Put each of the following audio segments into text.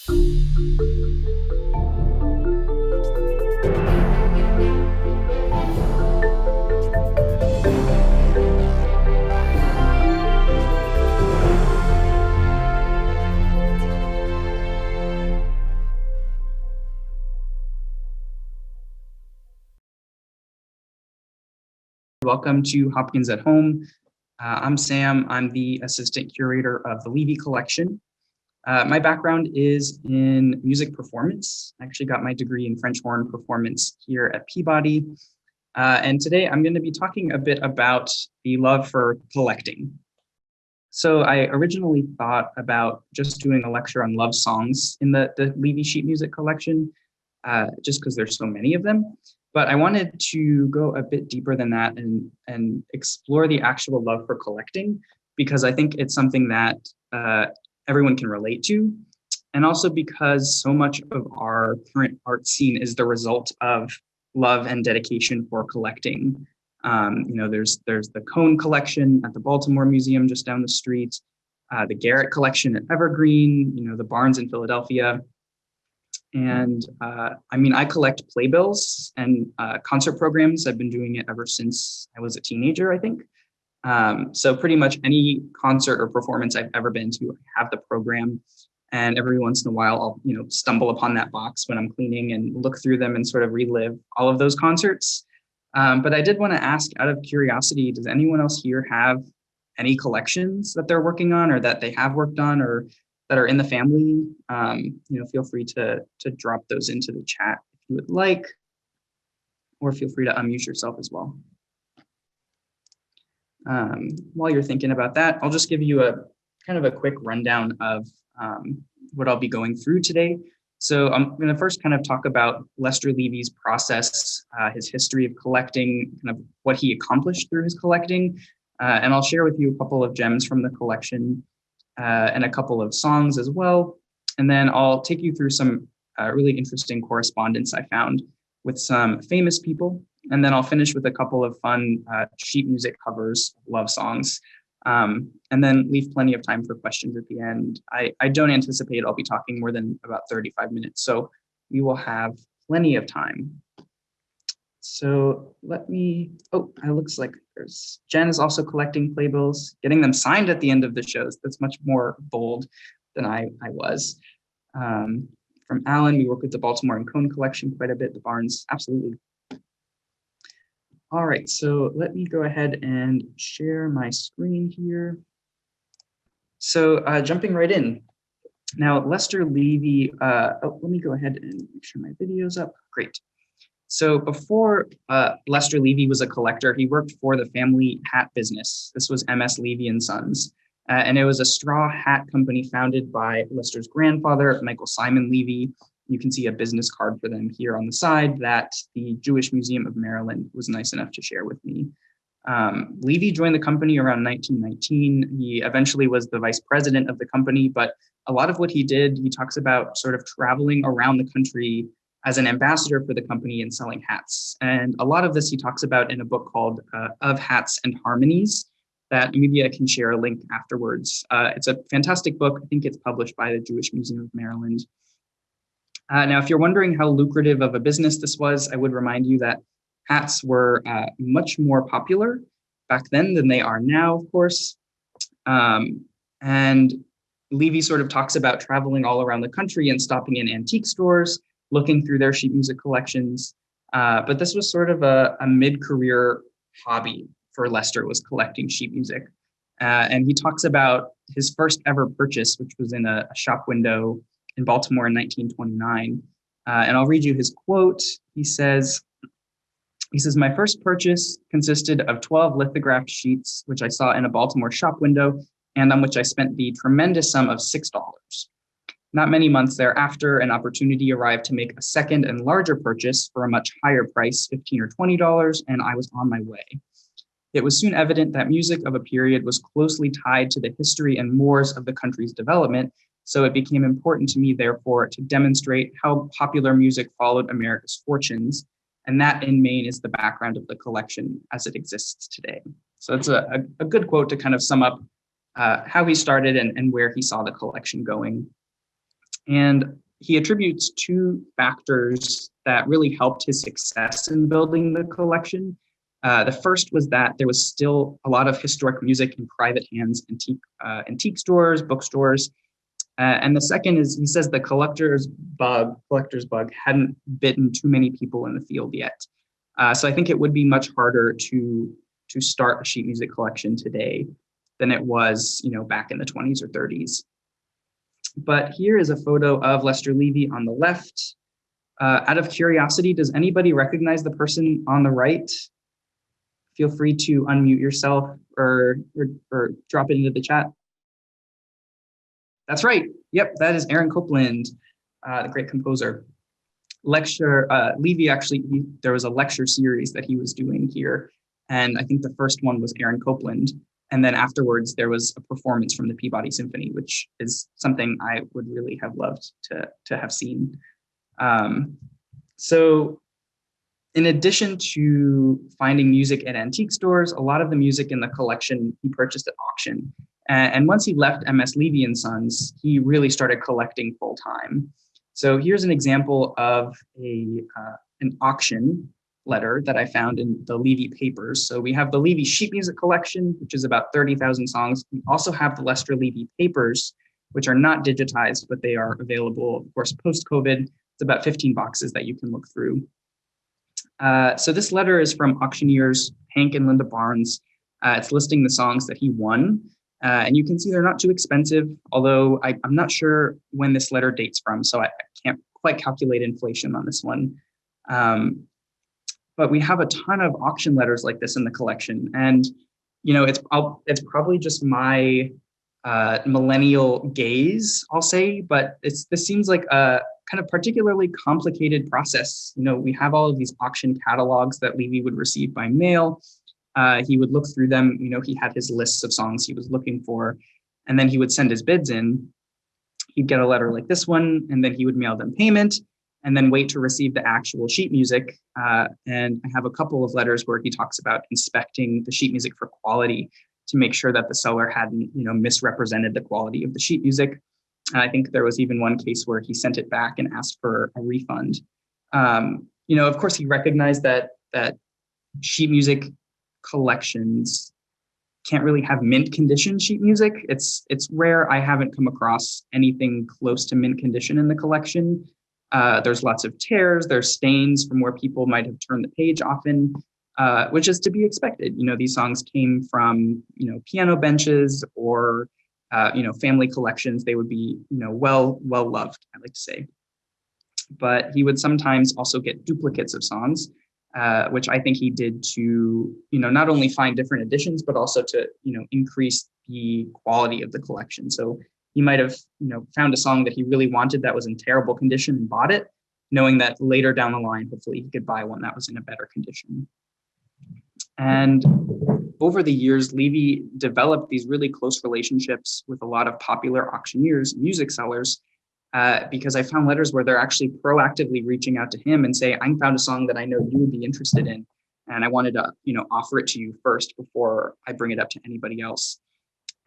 Welcome to Hopkins at Home. I'm Sam. I'm the assistant curator of the Levy Collection. My background is in music performance. I actually got my degree in French horn performance here at Peabody. And today I'm going to be talking a bit about the love for collecting. So I originally thought about just doing a lecture on love songs in the Levy Sheet Music Collection, just because there's so many of them. But I wanted to go a bit deeper than that and explore the actual love for collecting, because I think it's something that everyone can relate to. And also because so much of our current art scene is the result of love and dedication for collecting. There's the Cone collection at the Baltimore Museum just down the street, the Garrett collection at Evergreen, the Barnes in Philadelphia. And I collect playbills and concert programs. I've been doing it ever since I was a teenager, I think. So pretty much any concert or performance I've ever been to, I have the program. And every once in a while, I'll stumble upon that box when I'm cleaning and look through them and sort of relive all of those concerts. But I did want to ask, out of curiosity, does anyone else here have any collections that they're working on or that they have worked on or that are in the family? Feel free to drop those into the chat if you would like, or feel free to unmute yourself as well. While you're thinking about that, I'll just give you a kind of a quick rundown of what I'll be going through today. So I'm going to first kind of talk about Lester Levy's process, his history of collecting, kind of what he accomplished through his collecting, and I'll share with you a couple of gems from the collection and a couple of songs as well. And then I'll take you through some really interesting correspondence I found with some famous people. And then I'll finish with a couple of fun sheet music covers, love songs, and then leave plenty of time for questions at the end. I don't anticipate I'll be talking more than about 35 minutes, so we will have plenty of time. So it looks like Jen is also collecting playbills, getting them signed at the end of the shows. That's much more bold than I was. From Alan, we work with the Baltimore and Cone collection quite a bit, the Barnes, absolutely. All right, so let me go ahead and share my screen here. So jumping right in. Now, Lester Levy, let me go ahead and make sure my video's up. Great. So before Lester Levy was a collector, he worked for the family hat business. This was MS Levy and Sons. And it was a straw hat company founded by Lester's grandfather, Michael Simon Levy. You can see a business card for them here on the side that the Jewish Museum of Maryland was nice enough to share with me. Levy joined the company around 1919. He eventually was the vice president of the company, but a lot of what he did, he talks about sort of traveling around the country as an ambassador for the company and selling hats. And a lot of this he talks about in a book called Of Hats and Harmonies that maybe I can share a link afterwards. It's a fantastic book. I think it's published by the Jewish Museum of Maryland. Now, if you're wondering how lucrative of a business this was, I would remind you that hats were much more popular back then than they are now, of course. And Levy sort of talks about traveling all around the country and stopping in antique stores, looking through their sheet music collections. But this was sort of a mid-career hobby for Lester, was collecting sheet music. And he talks about his first ever purchase, which was in a shop window in Baltimore in 1929. And I'll read you his quote. He says, my first purchase consisted of 12 lithographed sheets, which I saw in a Baltimore shop window, and on which I spent the tremendous sum of $6. Not many months thereafter, an opportunity arrived to make a second and larger purchase for a much higher price, $15 or $20, and I was on my way. It was soon evident that music of a period was closely tied to the history and mores of the country's development, so it became important to me, therefore, to demonstrate how popular music followed America's fortunes, and that in main is the background of the collection as it exists today. So it's a good quote to kind of sum up how he started and where he saw the collection going. And he attributes two factors that really helped his success in building the collection. The first was that there was still a lot of historic music in private hands, antique stores, bookstores. And the second is, he says the collector's bug hadn't bitten too many people in the field yet. So I think it would be much harder to start a sheet music collection today than it was, back in the 20s or 30s. But here is a photo of Lester Levy on the left. Out of curiosity, does anybody recognize the person on the right? Feel free to unmute yourself or drop it into the chat. That's right. Yep, that is Aaron Copland, the great composer. Levy actually, there was a lecture series that he was doing here. And I think the first one was Aaron Copland. And then afterwards, there was a performance from the Peabody Symphony, which is something I would really have loved to have seen. So in addition to finding music at antique stores, a lot of the music in the collection he purchased at auction. And once he left MS Levy & Sons, he really started collecting full time. So here's an example of an auction letter that I found in the Levy papers. So we have the Levy sheet music collection, which is about 30,000 songs. We also have the Lester Levy papers, which are not digitized, but they are available, of course, post-COVID. It's about 15 boxes that you can look through. So this letter is from auctioneers Hank and Linda Barnes. It's listing the songs that he won. And you can see they're not too expensive, although I'm not sure when this letter dates from, so I can't quite calculate inflation on this one. But we have a ton of auction letters like this in the collection. And, it's probably just my millennial gaze, I'll say, but this seems like a kind of particularly complicated process. We have all of these auction catalogs that Levy would receive by mail. He would look through them. He had his lists of songs he was looking for, and then he would send his bids in. He'd get a letter like this one, and then he would mail them payment, and then wait to receive the actual sheet music. And I have a couple of letters where he talks about inspecting the sheet music for quality to make sure that the seller hadn't, misrepresented the quality of the sheet music. I think there was even one case where he sent it back and asked for a refund. Of course, he recognized that sheet music collections can't really have mint condition sheet music. It's rare. I haven't come across anything close to mint condition in the collection. There's lots of tears, there's stains from where people might have turned the page often, which is to be expected. These songs came from, piano benches or, family collections. They would be, well loved, I like to say. But he would sometimes also get duplicates of songs, which I think he did to, not only find different editions, but also to, increase the quality of the collection. So he might have, found a song that he really wanted that was in terrible condition and bought it, knowing that later down the line, hopefully he could buy one that was in a better condition. And over the years, Levy developed these really close relationships with a lot of popular auctioneers, music sellers, because I found letters where they're actually proactively reaching out to him and say, I found a song that I know you would be interested in, and I wanted to, offer it to you first before I bring it up to anybody else.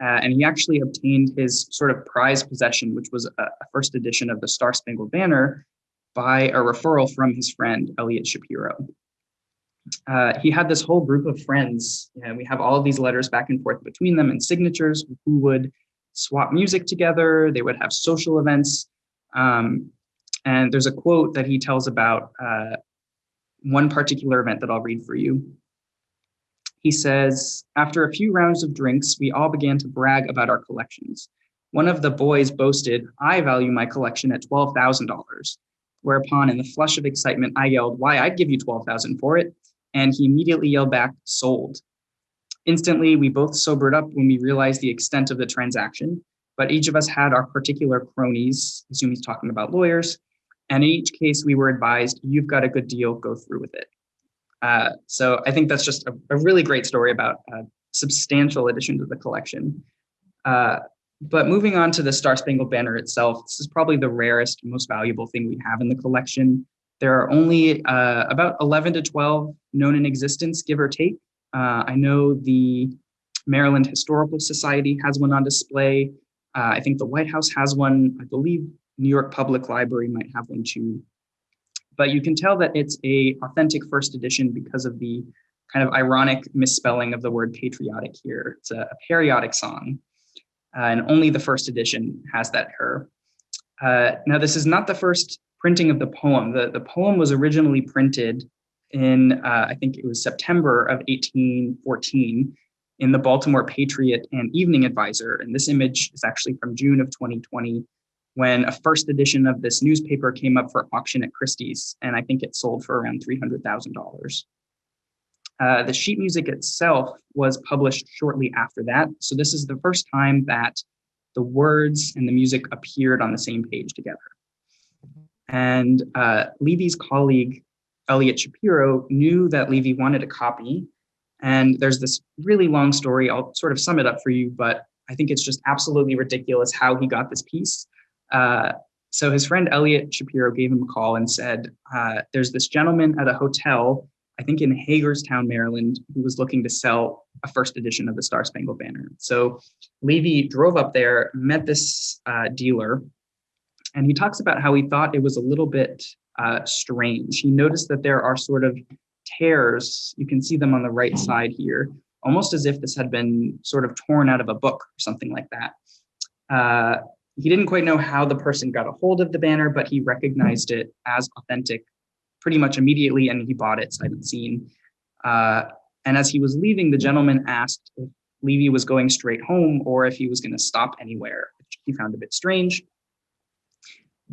And he actually obtained his sort of prized possession, which was a first edition of the Star Spangled Banner, by a referral from his friend, Elliot Shapiro. He had this whole group of friends, and we have all of these letters back and forth between them and signatures who would swap music together. They would have social events. And there's a quote that he tells about one particular event that I'll read for you. He says, after a few rounds of drinks, we all began to brag about our collections. One of the boys boasted, I value my collection at $12,000. Whereupon, in the flush of excitement, I yelled, why, I'd give you $12,000 for it. And he immediately yelled back, sold. Instantly, we both sobered up when we realized the extent of the transaction, but each of us had our particular cronies, I assume he's talking about lawyers, and in each case, we were advised, you've got a good deal, go through with it. So I think that's just a really great story about a substantial addition to the collection. But moving on to the Star Spangled Banner itself, this is probably the rarest, most valuable thing we have in the collection. There are only about 11 to 12 known in existence, give or take. I know the Maryland Historical Society has one on display. I think the White House has one. I believe New York Public Library might have one too. But you can tell that it's a authentic first edition because of the kind of ironic misspelling of the word patriotic here. It's a patriotic song, and only the first edition has that error. Now, this is not the first printing of the poem. The poem was originally printed in, I think it was September of 1814 in the Baltimore Patriot and Evening Advisor. And this image is actually from June of 2020, when a first edition of this newspaper came up for auction at Christie's. And I think it sold for around $300,000. The sheet music itself was published shortly after that. So this is the first time that the words and the music appeared on the same page together. And Levy's colleague, Eliot Shapiro, knew that Levy wanted a copy. And there's this really long story. I'll sort of sum it up for you, but I think it's just absolutely ridiculous how he got this piece. So his friend Eliot Shapiro gave him a call and said, there's this gentleman at a hotel, I think in Hagerstown, Maryland, who was looking to sell a first edition of the Star Spangled Banner. So Levy drove up there, met this dealer, and he talks about how he thought it was a little bit strange. He noticed that there are sort of tears, you can see them on the right side here, almost as if this had been sort of torn out of a book or something like that. He didn't quite know how the person got a hold of the banner, but he recognized it as authentic pretty much immediately, and he bought it sight unseen. And as he was leaving, the gentleman asked if Levy was going straight home or if he was going to stop anywhere, which he found a bit strange.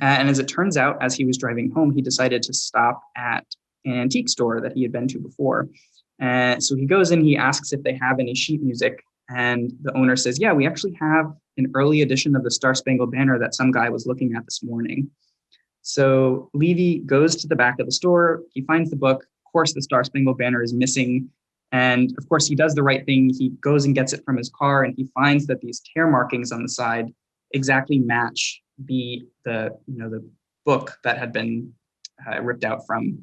And as it turns out, as he was driving home, he decided to stop at an antique store that he had been to before. And so he goes in, he asks if they have any sheet music. And the owner says, yeah, we actually have an early edition of the Star Spangled Banner that some guy was looking at this morning. So Levy goes to the back of the store. He finds the book. Of course, the Star Spangled Banner is missing. And of course, he does the right thing. He goes and gets it from his car, and he finds that these tear markings on the side exactly match the book that had been ripped out from.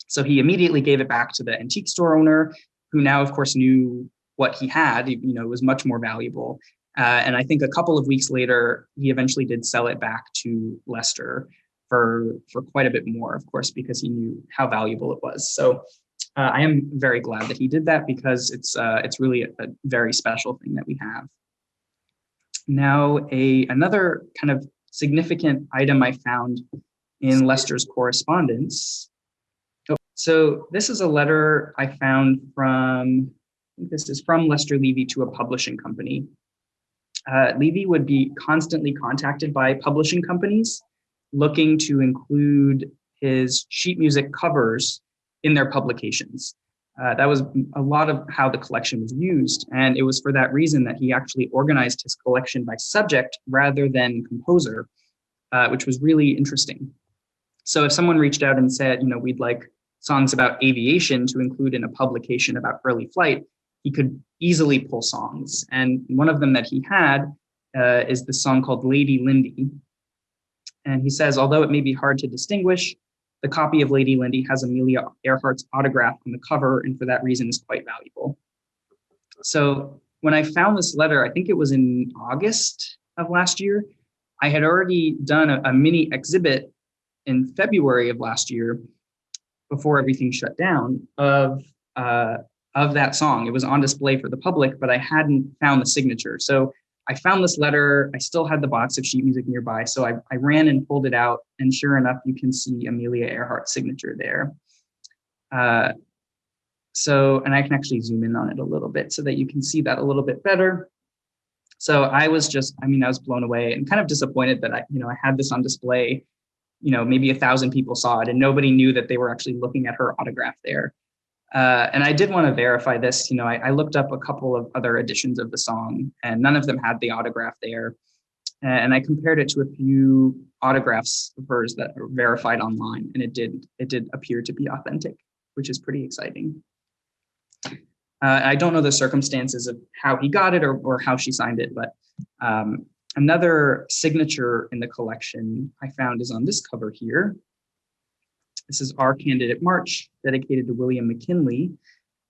So he immediately gave it back to the antique store owner, who now, of course, knew what he had. It was much more valuable. And I think a couple of weeks later, he eventually did sell it back to Leicester for quite a bit more, of course, because he knew how valuable it was. So I am very glad that he did that, because it's really a very special thing that we have. Now, another kind of significant item I found in Leicester's correspondence. So this is a letter I found from, I think this is from Lester Levy to a publishing company. Levy would be constantly contacted by publishing companies looking to include his sheet music covers in their publications. That was a lot of how the collection was used. And it was for that reason that he actually organized his collection by subject rather than composer, which was really interesting. So if someone reached out and said, we'd like songs about aviation to include in a publication about early flight, he could easily pull songs. And one of them that he had is the song called Lady Lindy. And he says, although it may be hard to distinguish, the copy of Lady Lindy has Amelia Earhart's autograph on the cover, and for that reason is quite valuable. So when I found this letter, I think it was in August of last year, I had already done a mini exhibit in February of last year, before everything shut down, of that song. It was on display for the public, but I hadn't found the signature. So I found this letter. I still had the box of sheet music nearby. So I ran and pulled it out, and sure enough, you can see Amelia Earhart's signature there. And I can actually zoom in on it a little bit so that you can see that a little bit better. So I was blown away and kind of disappointed that I had this on display. Maybe 1,000 people saw it and nobody knew that they were actually looking at her autograph there. And I did want to verify this. I looked up a couple of other editions of the song, and none of them had the autograph there. And I compared it to a few autographs of hers that are verified online, and it did appear to be authentic, which is pretty exciting. I don't know the circumstances of how he got it or how she signed it, but another signature in the collection I found is on this cover here. This is Our Candidate March, dedicated to William McKinley,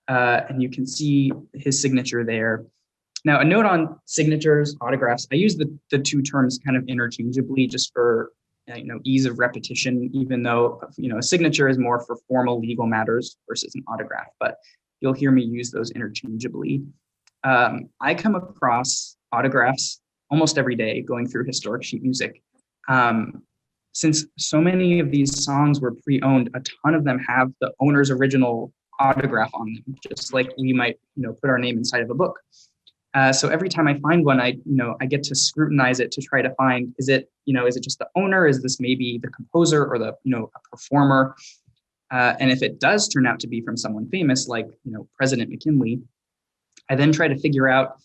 and you can see his signature there. Now, a note on signatures, autographs, I use the two terms kind of interchangeably just for ease of repetition, even though, a signature is more for formal legal matters versus an autograph, but you'll hear me use those interchangeably. I come across autographs almost every day going through historic sheet music. Since so many of these songs were pre-owned, a ton of them have the owner's original autograph on them, just like we might, put our name inside of a book. So every time I find one, I get to scrutinize it to try to find, is it just the owner? Is this maybe the composer or a performer? And if it does turn out to be from someone famous, like, President McKinley, I then try to figure out,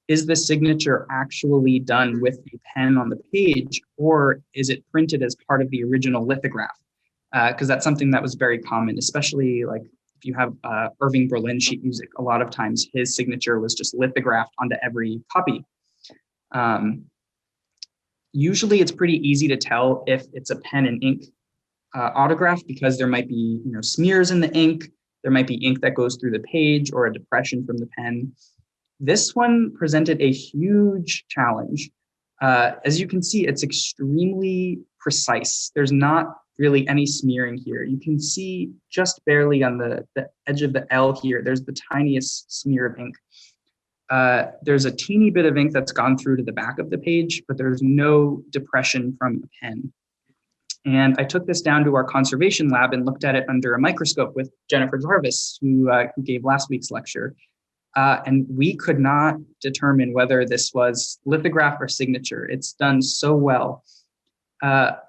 is the signature actually done with a pen on the page, or is it printed as part of the original lithograph? Because that's something that was very common, especially like if you have Irving Berlin sheet music, a lot of times his signature was just lithographed onto every copy. Usually it's pretty easy to tell if it's a pen and ink autograph, because there might be smears in the ink, there might be ink that goes through the page or a depression from the pen. This one presented a huge challenge. As you can see, it's extremely precise. There's not really any smearing here. You can see just barely on the edge of the L here, there's the tiniest smear of ink. There's a teeny bit of ink that's gone through to the back of the page, but there's no depression from a pen. And I took this down to our conservation lab and looked at it under a microscope with Jennifer Jarvis, who gave last week's lecture. And we could not determine whether this was lithograph or signature. It's done so well.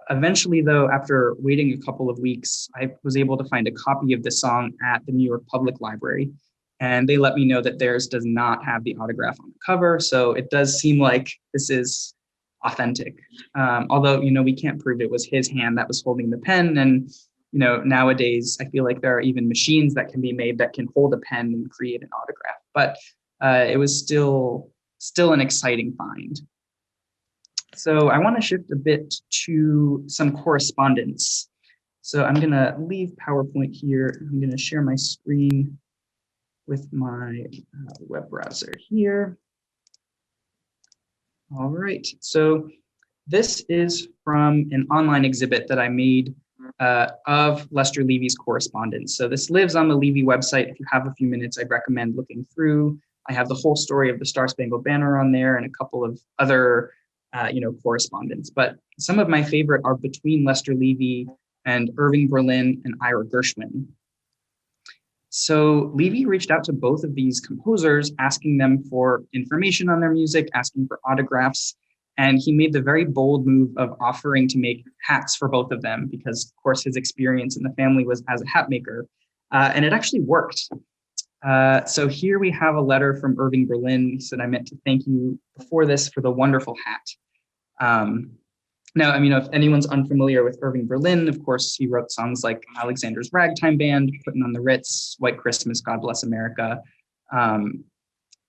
Eventually, though, after waiting a couple of weeks, I was able to find a copy of the song at the New York Public Library. And they let me know that theirs does not have the autograph on the cover. So it does seem like this is authentic. Although, we can't prove it was his hand that was holding the pen. And, nowadays, I feel like there are even machines that can be made that can hold a pen and create an autograph. But it was still an exciting find. So I want to shift a bit to some correspondence. So I'm going to leave PowerPoint here. I'm going to share my screen with my web browser here. All right, so this is from an online exhibit that I made of Lester Levy's correspondence. So this lives on the Levy website. If you have a few minutes, I'd recommend looking through. I have the whole story of the Star-Spangled Banner on there and a couple of other correspondence. But some of my favorite are between Lester Levy and Irving Berlin and Ira Gershwin. So Levy reached out to both of these composers, asking them for information on their music, asking for autographs, and he made the very bold move of offering to make hats for both of them because, of course, his experience in the family was as a hat maker, and it actually worked. So here we have a letter from Irving Berlin. He said, "I meant to thank you before this for the wonderful hat." Now, if anyone's unfamiliar with Irving Berlin, of course, he wrote songs like Alexander's Ragtime Band, Putting on the Ritz, White Christmas, God Bless America.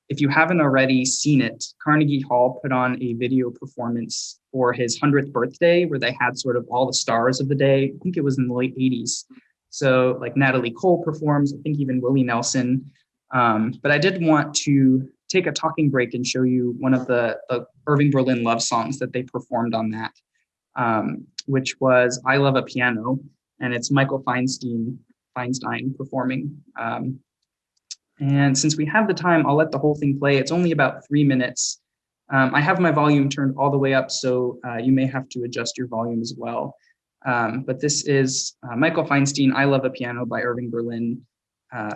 If you haven't already seen it, Carnegie Hall put on a video performance for his 100th birthday where they had sort of all the stars of the day. I think it was in the late 80s. So like Natalie Cole performs, I think even Willie Nelson. But I did want to take a talking break and show you one of the Irving Berlin love songs that they performed on that. Which was I Love a Piano, and it's Michael Feinstein performing. And since we have the time, I'll let the whole thing play. It's only about 3 minutes. I have my volume turned all the way up, so you may have to adjust your volume as well. But this is Michael Feinstein, I Love a Piano by Irving Berlin, and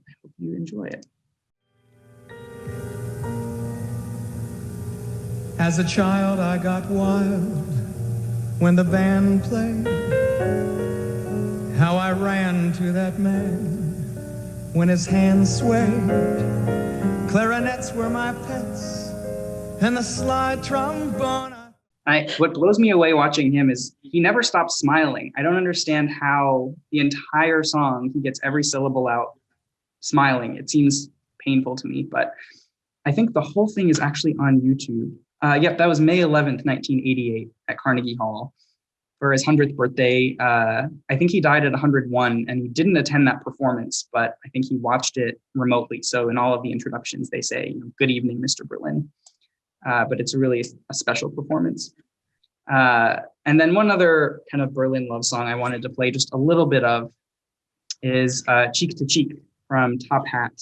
I hope you enjoy it. As a child, I got wild when the band played. How I ran to that man when his hands swayed. Clarinets were my pets and the slide trombone. What blows me away watching him is he never stops smiling. I don't understand how the entire song, he gets every syllable out smiling. It seems painful to me, but I think the whole thing is actually on YouTube. Yep, that was May 11th, 1988 at Carnegie Hall for his 100th birthday. I think he died at 101 and he didn't attend that performance, but I think he watched it remotely. So in all of the introductions, they say, "Good evening, Mr. Berlin." But it's really a special performance. And then one other kind of Berlin love song I wanted to play just a little bit of is Cheek to Cheek from Top Hat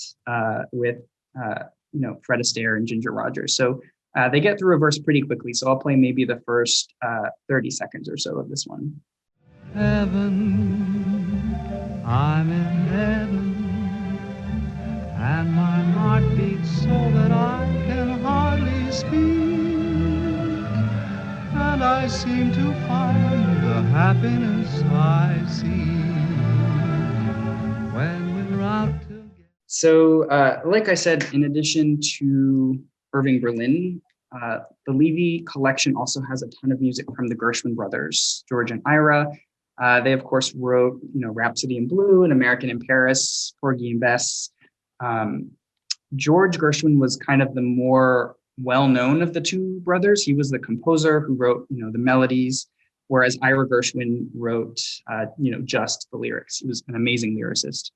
with Fred Astaire and Ginger Rogers. So they get through a verse pretty quickly. So I'll play maybe the first 30 seconds or so of this one. Heaven, I'm in heaven, and my heart beats so that I can hardly speak, and I seem to find the happiness I see when we're out together. So like I said, in addition to Irving Berlin, the Levy collection also has a ton of music from the Gershwin brothers, George and Ira. They, of course, wrote, Rhapsody in Blue and American in Paris, Porgy and Bess. George Gershwin was kind of the more well-known of the two brothers. He was the composer who wrote, the melodies, whereas Ira Gershwin wrote, just the lyrics. He was an amazing lyricist.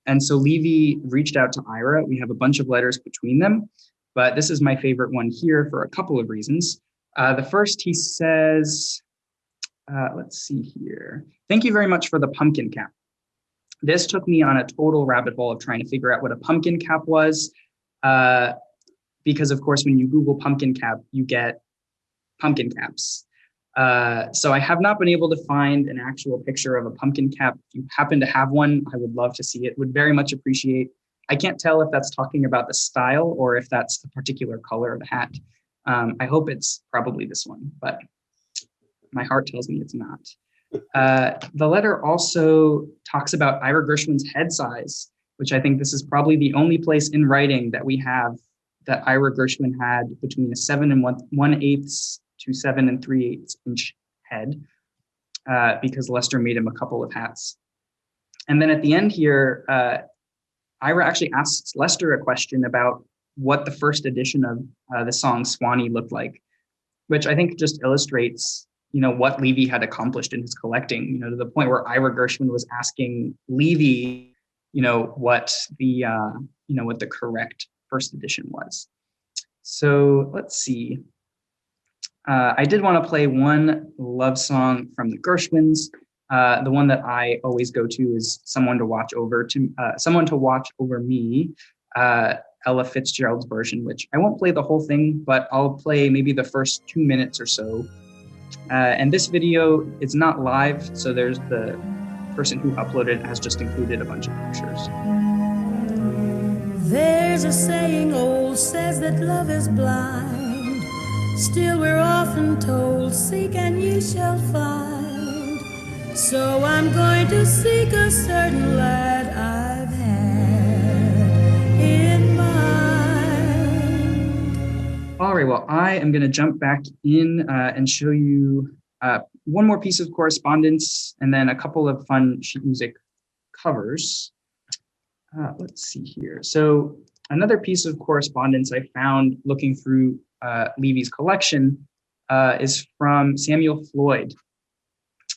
And so Levy reached out to Ira. We have a bunch of letters between them, but this is my favorite one here for a couple of reasons. The first, he says, let's see here. Thank you very much for the pumpkin cap. This took me on a total rabbit hole of trying to figure out what a pumpkin cap was. Because of course, when you Google pumpkin cap, you get pumpkin caps. So I have not been able to find an actual picture of a pumpkin cap. If you happen to have one, I would love to see it, would very much appreciate. I can't tell if that's talking about the style or if that's a particular color of the hat. I hope it's probably this one, but my heart tells me it's not. The letter also talks about Ira Gershwin's head size, which I think this is probably the only place in writing that we have that Ira Gershwin had between a 7 1/8 to 7 3/8 inch head, because Lester made him a couple of hats. And then at the end here, Ira actually asks Lester a question about what the first edition of the song Swanee looked like, which I think just illustrates what Levy had accomplished in his collecting, to the point where Ira Gershwin was asking Levy, what the correct first edition was. So let's see. I did want to play one love song from the Gershwins. The one that I always go to is Someone to Watch Over Me, Ella Fitzgerald's version, which I won't play the whole thing, but I'll play maybe the first 2 minutes or so. And this video is not live, so there's the person who uploaded it has just included a bunch of pictures. There's a saying old says that love is blind. Still we're often told, seek and ye shall find. So I'm going to seek a certain lad I've had in mind. All right, well, I am going to jump back in and show you one more piece of correspondence and then a couple of fun sheet music covers. Let's see here. So another piece of correspondence I found looking through Levy's collection is from Samuel Floyd.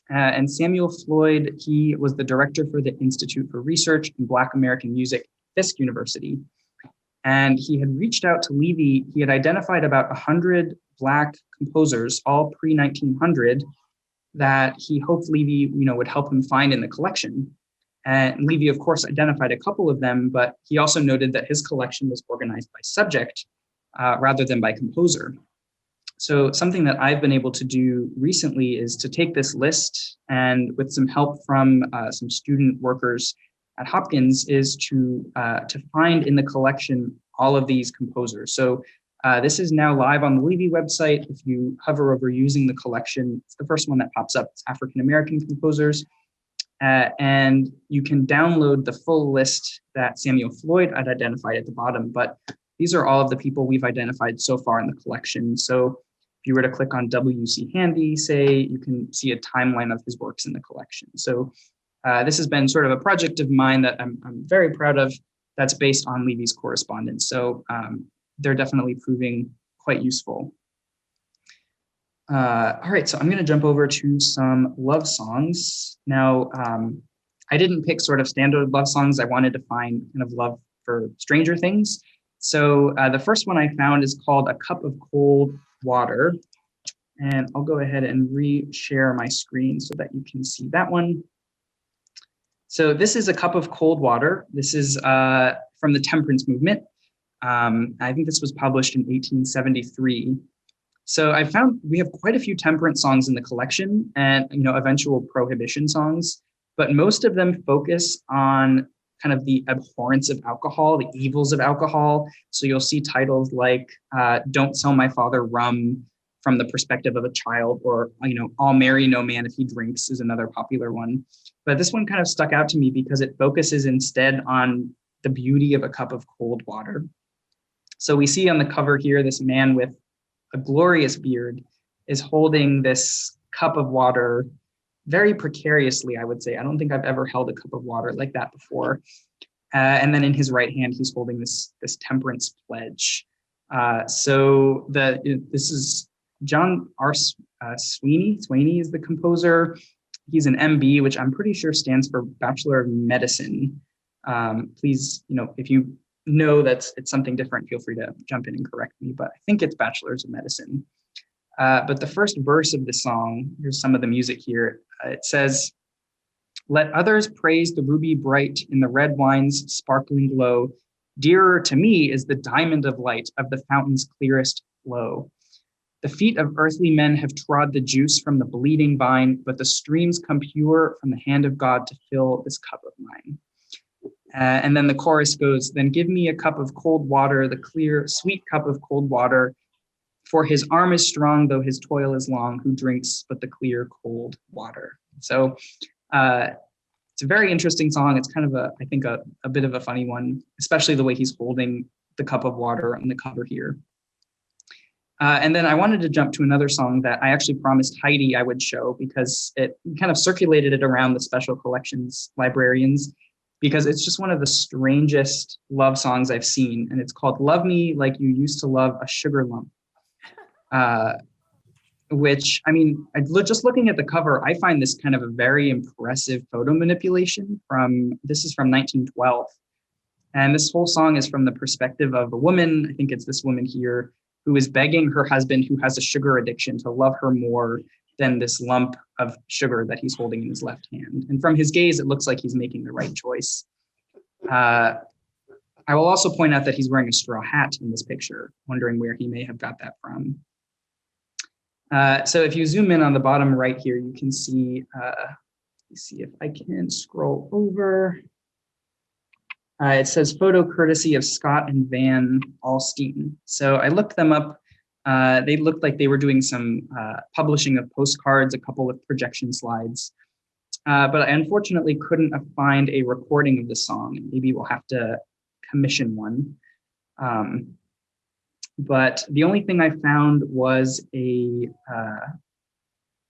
And Samuel Floyd, he was the director for the Institute for Research in Black American Music at Fisk University. And he had reached out to Levy. He had identified about 100 Black composers, all pre-1900, that he hoped Levy, would help him find in the collection. And Levy, of course, identified a couple of them, but he also noted that his collection was organized by subject rather than by composer. So something that I've been able to do recently is to take this list and with some help from some student workers at Hopkins is to find in the collection all of these composers. So this is now live on the Levy website. If you hover over using the collection, it's the first one that pops up. It's African-American composers. And you can download the full list that Samuel Floyd had identified at the bottom, but these are all of the people we've identified so far in the collection. So if you were to click on W.C. Handy, say, you can see a timeline of his works in the collection. So this has been sort of a project of mine that I'm very proud of that's based on Levy's correspondence. So they're definitely proving quite useful. All right, so I'm going to jump over to some love songs. Now, I didn't pick sort of standard love songs. I wanted to find kind of love for Stranger Things. So the first one I found is called A Cup of Cold Water. And I'll go ahead and re-share my screen so that you can see that one. So this is a cup of cold water. This is from the temperance movement. I think this was published in 1873. So I found we have quite a few temperance songs in the collection and, eventual prohibition songs, but most of them focus on kind of the abhorrence of alcohol, the evils of alcohol. So you'll see titles like Don't Sell My Father Rum from the perspective of a child, or, I'll marry no man if he drinks is another popular one. But this one kind of stuck out to me because it focuses instead on the beauty of a cup of cold water. So we see on the cover here, this man with a glorious beard is holding this cup of water very precariously, I would say. I don't think I've ever held a cup of water like that before. And then in his right hand, he's holding this temperance pledge. So this is John R. Sweeney. Sweeney is the composer. He's an MB, which I'm pretty sure stands for Bachelor of Medicine. Please, if you know that it's something different, feel free to jump in and correct me, but I think it's Bachelors of Medicine. But the first verse of the song, here's some of the music here. It says, "Let others praise the ruby bright in the red wine's sparkling glow. Dearer to me is the diamond of light of the fountain's clearest flow. The feet of earthly men have trod the juice from the bleeding vine, but the streams come pure from the hand of God to fill this cup of mine." And then the chorus goes, "Then give me a cup of cold water, the clear, sweet cup of cold water. For his arm is strong, though his toil is long, who drinks but the clear, cold water." So it's a very interesting song. It's kind of I think a bit of a funny one, especially the way he's holding the cup of water on the cover here. And then I wanted to jump to another song that I actually promised Heidi I would show because it kind of circulated it around the special collections librarians, because it's just one of the strangest love songs I've seen. And it's called "Love Me Like You Used to Love a Sugar Lump." Which, just looking at the cover, I find this kind of a very impressive photo manipulation this is from 1912. And this whole song is from the perspective of a woman, I think it's this woman here, who is begging her husband, who has a sugar addiction, to love her more than this lump of sugar that he's holding in his left hand. And from his gaze, it looks like he's making the right choice. I will also point out that he's wearing a straw hat in this picture, wondering where he may have got that from. So if you zoom in on the bottom right here, you can see, let's see if I can scroll over. It says photo courtesy of Scott and Van Alstine. So I looked them up. They looked like they were doing some publishing of postcards, a couple of projection slides. But I unfortunately couldn't find a recording of the song. Maybe we'll have to commission one. But the only thing I found was it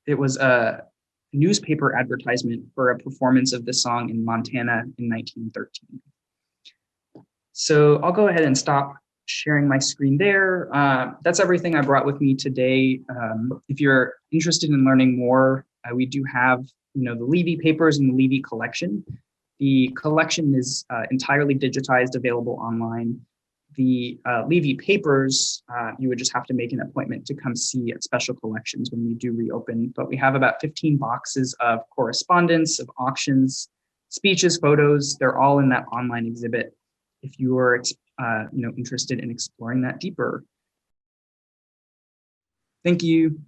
was a newspaper advertisement for a performance of the song in Montana in 1913. So I'll go ahead and stop sharing my screen there. That's everything I brought with me today. If you're interested in learning more, we do have the Levy papers and the Levy collection. The collection is entirely digitized, available online. The Levy papers, you would just have to make an appointment to come see at special collections when we do reopen. But we have about 15 boxes of correspondence, of auctions, speeches, photos. They're all in that online exhibit if you are interested in exploring that deeper. Thank you.